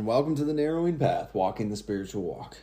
and welcome to the Narrowing Path, Walking the Spiritual Walk.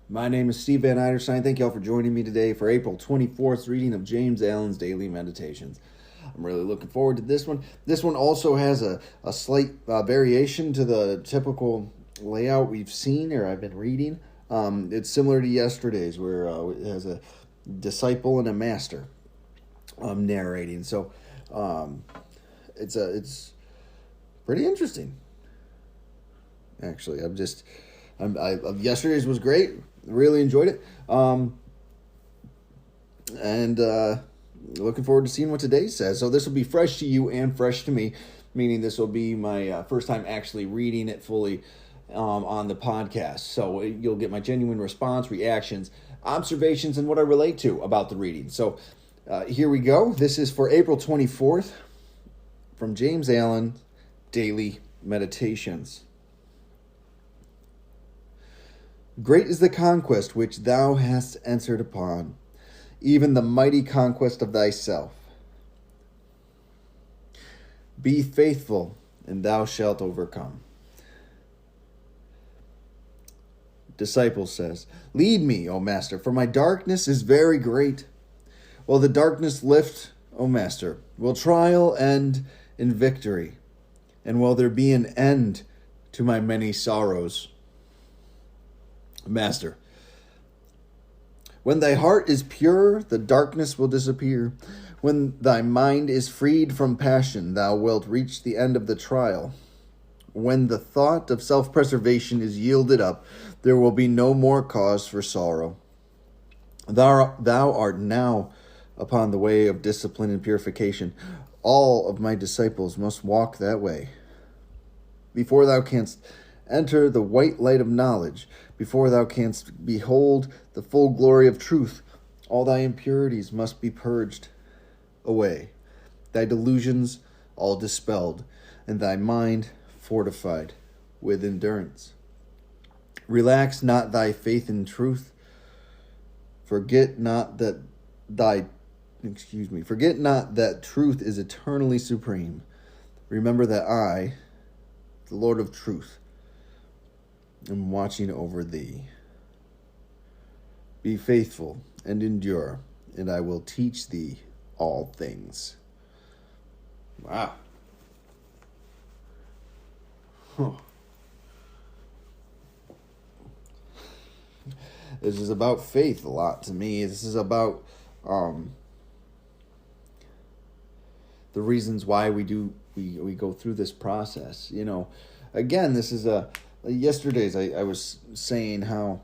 My name is Steve Van Eiderstein. Thank you all for joining me today for April 24th reading of James Allen's Daily Meditations. I'm really looking forward to this one. This one also has a slight variation to the typical layout we've seen or I've been reading. It's similar to yesterday's, where it has a disciple and a master narrating. So it's pretty interesting. Actually, yesterday's was great. Really enjoyed it. And looking forward to seeing what today says. So this will be fresh to you and fresh to me, meaning this will be my first time actually reading it fully on the podcast. So you'll get my genuine response, reactions, observations, and what I relate to about the reading. So here we go. This is for April 24th from James Allen, Daily Meditations. Great is the conquest which thou hast entered upon, even the mighty conquest of thyself. Be faithful, and thou shalt overcome. Disciple says, Lead me, O Master, for my darkness is very great. Will the darkness lift, O Master? Will trial end in victory? And will there be an end to my many sorrows? Master, when thy heart is pure, the darkness will disappear. When thy mind is freed from passion, thou wilt reach the end of the trial. When the thought of self-preservation is yielded up, there will be no more cause for sorrow. Thou art now upon the way of discipline and purification. All of my disciples must walk that way. Before thou canst enter the white light of knowledge, before thou canst behold the full glory of truth, all thy impurities must be purged away, thy delusions all dispelled, and thy mind fortified with endurance. Relax not thy faith in truth. Forget not that truth is eternally supreme. Remember that I, the Lord of truth, am watching over thee. Be faithful and endure, and I will teach thee all things. Wow. Huh. This is about faith a lot to me. This is about the reasons why we go through this process. You know, again, this is yesterday's I was saying how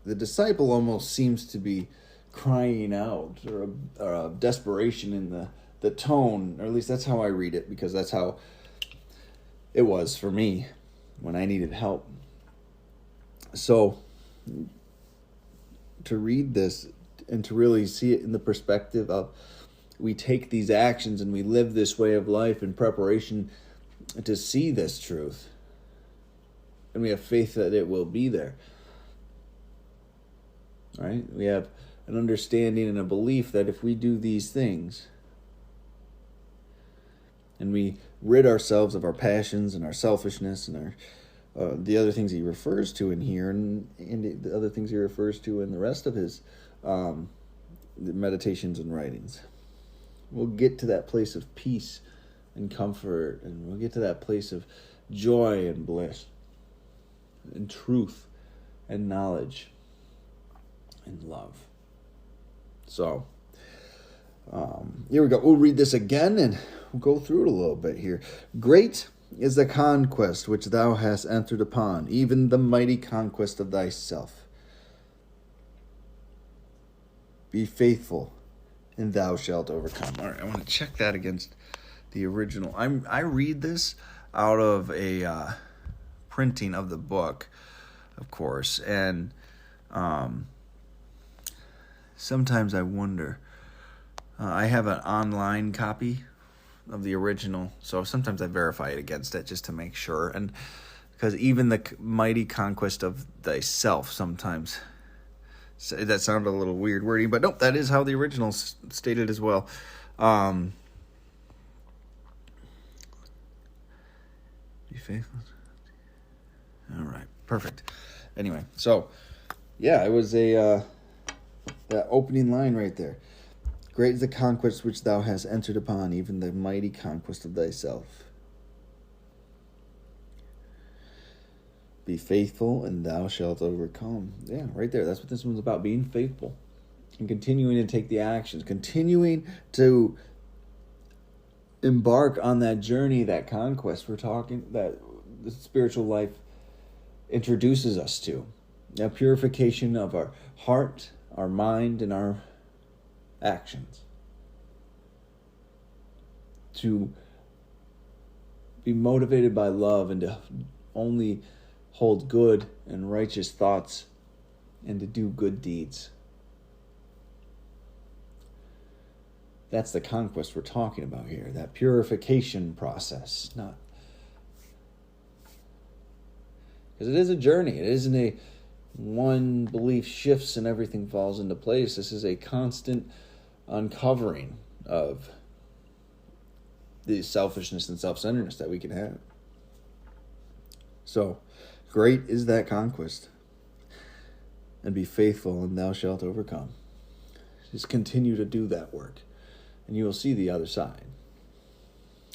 the disciple almost seems to be crying out or a desperation in the tone, or at least that's how I read it, because that's how it was for me when I needed help. So to read this and to really see it in the perspective of we take these actions and we live this way of life in preparation to see this truth, and we have faith that it will be there, right? We have an understanding and a belief that if we do these things and we rid ourselves of our passions and our selfishness and our the other things he refers to in here, and the other things he refers to in the rest of his meditations and writings, we'll get to that place of peace and comfort, and we'll get to that place of joy and bliss and truth and knowledge and love. So here we go. We'll read this again and we'll go through it a little bit here. Great is the conquest which thou hast entered upon, even the mighty conquest of thyself. Be faithful, and thou shalt overcome. All right, I want to check that against the original. I read this out of a printing of the book, of course, and sometimes I wonder. I have an online copy of the original, so sometimes I verify it against it just to make sure. And because even the mighty conquest of thyself, sometimes that sounded a little weird wording, but nope, that is how the original stated as well. Be faithful. All right, perfect. Anyway, so yeah, it was that opening line right there. Great is the conquest which thou hast entered upon, even the mighty conquest of thyself. Be faithful, and thou shalt overcome. Yeah, right there. That's what this one's about, being faithful and continuing to take the actions, continuing to embark on that journey, that conquest that the spiritual life introduces us to. That purification of our heart, our mind, and our actions. To be motivated by love and to only hold good and righteous thoughts and to do good deeds. That's the conquest we're talking about here, that purification process. Not because it is a journey. It isn't a one belief shifts and everything falls into place. This is a constant uncovering of the selfishness and self-centeredness that we can have. So, great is that conquest. And be faithful, and thou shalt overcome. Just continue to do that work, and you will see the other side.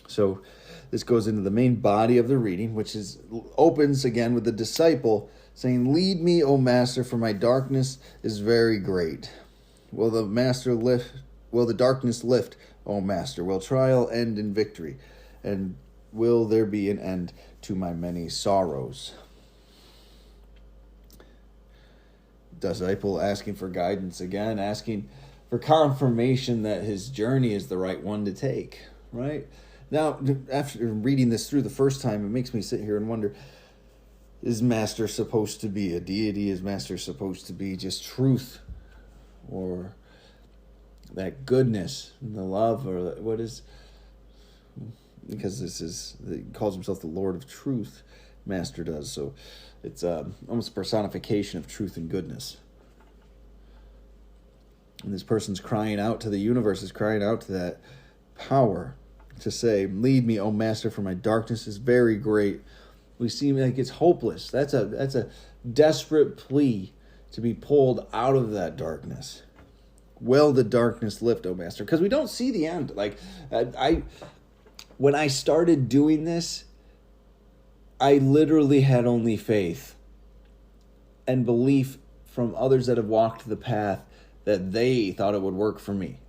So, this goes into the main body of the reading, which opens again with the disciple saying, "Lead me, O Master, for my darkness is very great. Will the darkness lift, O Master? Will trial end in victory? And will there be an end to my many sorrows?" Disciple asking for guidance again, asking for confirmation that his journey is the right one to take, right? Now, after reading this through the first time, it makes me sit here and wonder, is Master supposed to be a deity? Is Master supposed to be just truth? Or that goodness and the love? Or what is... Because he calls himself the Lord of Truth, Master does. So it's almost a personification of truth and goodness. And this person's crying out to the universe, is crying out to that power to say, "Lead me, O Master, for my darkness is very great." We seem like it's hopeless. That's a desperate plea to be pulled out of that darkness. Will the darkness lift, O Master? Because we don't see the end. Like, when I started doing this, I literally had only faith and belief from others that have walked the path that they thought it would work for me.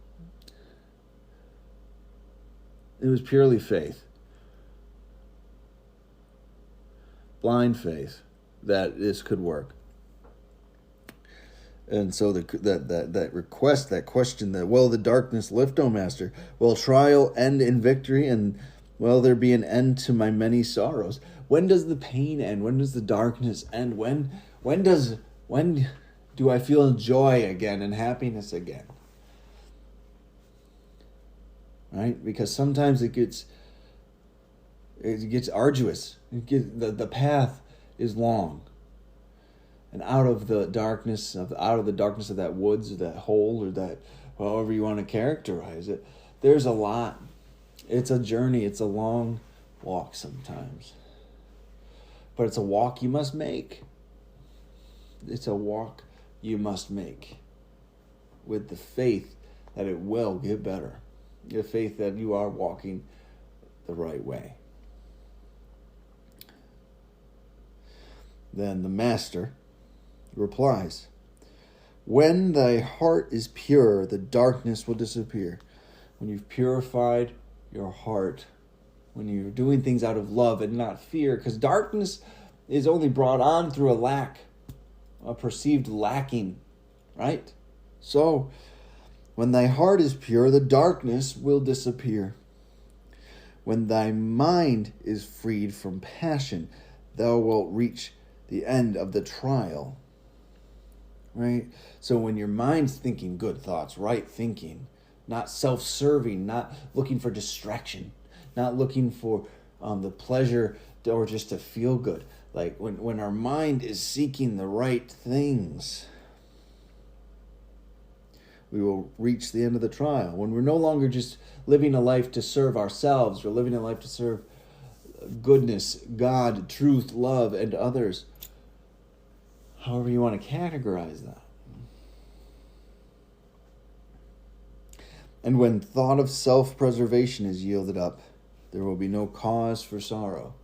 It was purely faith. Blind faith that this could work. And so that request, that question, that will the darkness lift, O Master? Will trial end in victory? And will there be an end to my many sorrows? When does the pain end? When does the darkness end? When do I feel joy again and happiness again? Right? Because sometimes it gets arduous. The path is long. And out of the darkness of that woods or that hole or that, however you want to characterize it, there's a lot. It's a journey. It's a long walk sometimes. But it's a walk you must make. It's a walk you must make with the faith that it will get better. The faith that you are walking the right way. Then the Master replies, "When thy heart is pure, the darkness will disappear." When you've purified your heart, when you're doing things out of love and not fear, because darkness is only brought on through a perceived lacking, right? So, when thy heart is pure, the darkness will disappear. When thy mind is freed from passion, thou wilt reach the end of the trial. Right? So when your mind's thinking good thoughts, right thinking, not self-serving, not looking for distraction, not looking for the pleasure or just to feel good. Like when our mind is seeking the right things, we will reach the end of the trial. When we're no longer just living a life to serve ourselves, we're living a life to serve goodness, God, truth, love, and others. However you want to categorize that. And when thought of self-preservation is yielded up, there will be no cause for sorrow.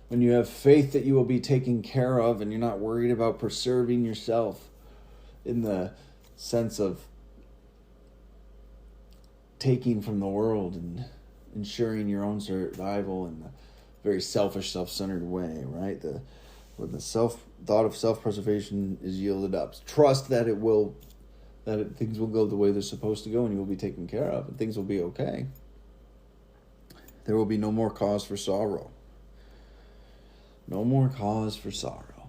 When you have faith that you will be taken care of and you're not worried about preserving yourself in the sense of taking from the world and ensuring your own survival in a very selfish, self-centered way, right? When the thought of self-preservation is yielded up, trust that things will go the way they're supposed to go, and you will be taken care of, and things will be okay. There will be no more cause for sorrow. No more cause for sorrow.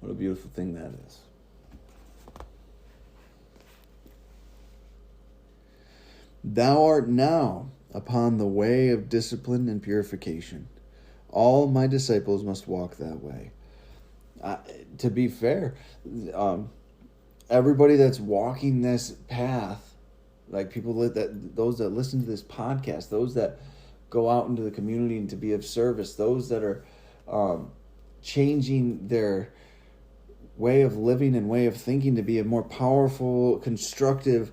What a beautiful thing that is. Thou art now upon the way of discipline and purification. All my disciples must walk that way. To be fair, everybody that's walking this path, like those that listen to this podcast, those that go out into the community and to be of service, those that are changing their way of living and way of thinking to be a more powerful, constructive,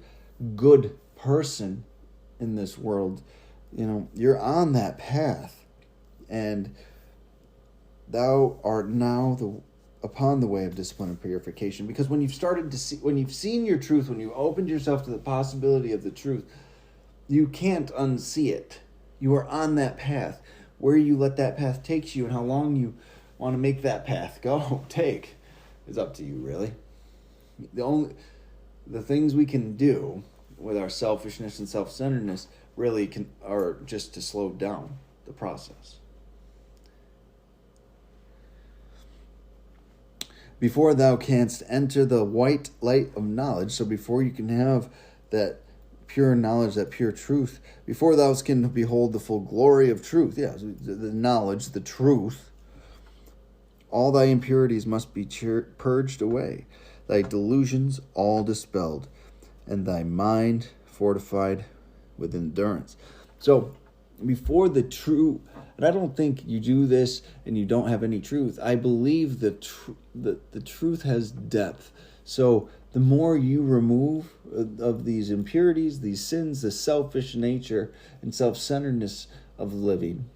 good person in this world, you're on that path, and thou art now upon the way of discipline and purification. Because when you've seen your truth, when you opened yourself to the possibility of the truth, you can't unsee it. You are on that path. Where you let that path take you and how long you want to make that path take is up to you, really. The things we can do with our selfishness and self-centeredness really are just to slow down the process. Before thou canst enter the white light of knowledge, so before you can have that pure knowledge, that pure truth, before thou can behold the full glory of truth, the knowledge, the truth, all thy impurities must be purged away, thy delusions all dispelled, and thy mind fortified with endurance. So, before the true, and I don't think you do this and you don't have any truth. I believe the truth has depth. So the more you remove of these impurities, these sins, the selfish nature and self-centeredness of living,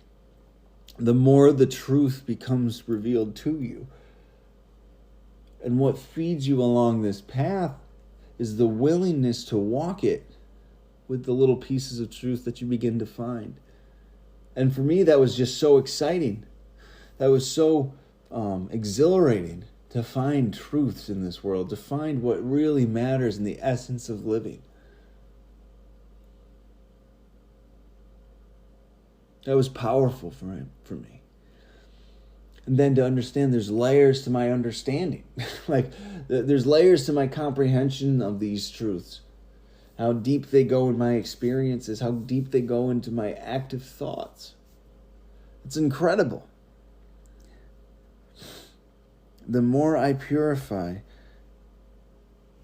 the more the truth becomes revealed to you. And what feeds you along this path is the willingness to walk it with the little pieces of truth that you begin to find. And for me, that was just so exciting. That was so exhilarating to find truths in this world, to find what really matters in the essence of living. That was powerful for me. And then to understand there's layers to my understanding. Like, there's layers to my comprehension of these truths. How deep they go in my experiences, how deep they go into my active thoughts. It's incredible. The more I purify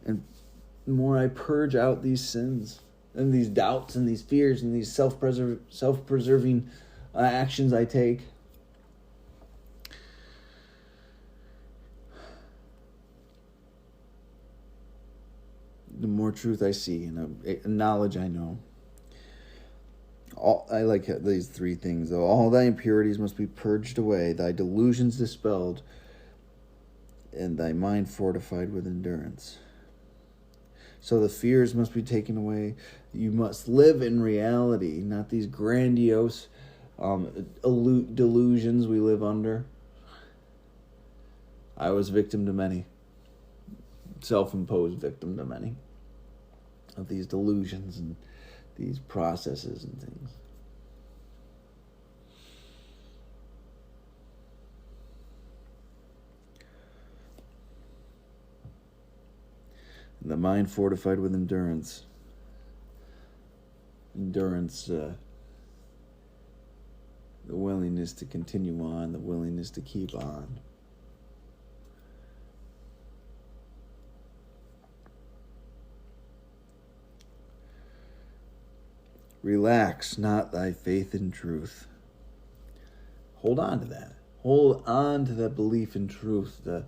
and the more I purge out these sins and these doubts and these fears and these self-preserving actions I take, the more truth I see and knowledge I know. I like these three things, though. All thy impurities must be purged away, thy delusions dispelled, and thy mind fortified with endurance. So the fears must be taken away. You must live in reality, not these grandiose delusions we live under. I was victim to many, self-imposed victim to many of these delusions and these processes and things. And the mind fortified with endurance. Endurance, the willingness to continue on, the willingness to keep on. Relax not thy faith in truth. Hold on to that. Hold on to that belief in truth, the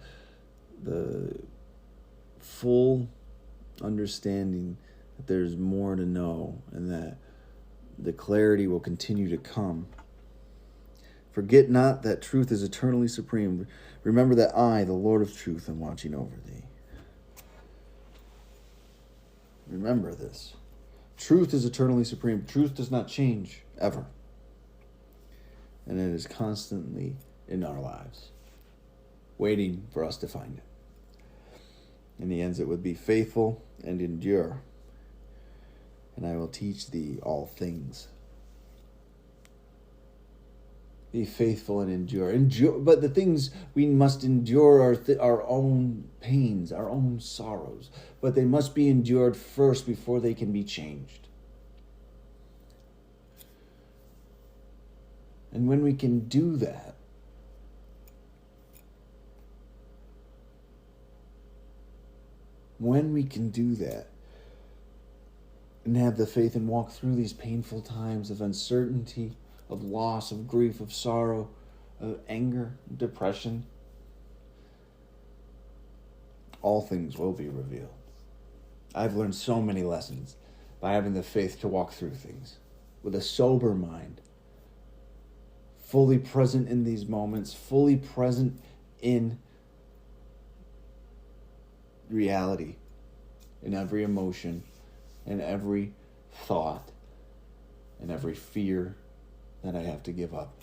full understanding that there's more to know and that the clarity will continue to come. Forget not that truth is eternally supreme. Remember that I, the Lord of truth, am watching over thee. Remember this. Truth is eternally supreme. Truth does not change, ever. And it is constantly in our lives, waiting for us to find it. And he ends it with, be faithful and endure, and I will teach thee all things. Be faithful and endure. But the things we must endure are our own pains, our own sorrows. But they must be endured first before they can be changed. And when we can do that, and have the faith and walk through these painful times of uncertainty, of loss, of grief, of sorrow, of anger, depression, all things will be revealed. I've learned so many lessons by having the faith to walk through things with a sober mind, fully present in these moments, fully present in reality, in every emotion, in every thought, in every fear that I have to give up.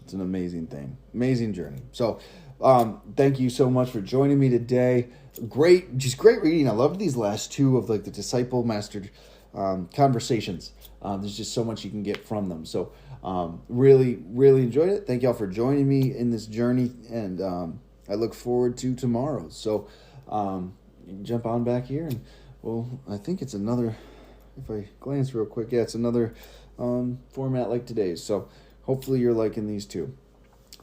It's an amazing thing, amazing journey. So thank you so much for joining me today. Great reading. I loved these last two of like the disciple mastered conversations. There's just so much you can get from them. So really enjoyed it. Thank y'all for joining me in this journey, and I look forward to tomorrow. So you can jump on back here, and well, I think it's another, if I glance real quick, it's another format like today's. So hopefully you're liking these too.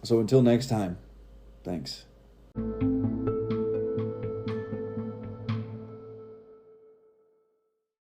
So until next time, thanks.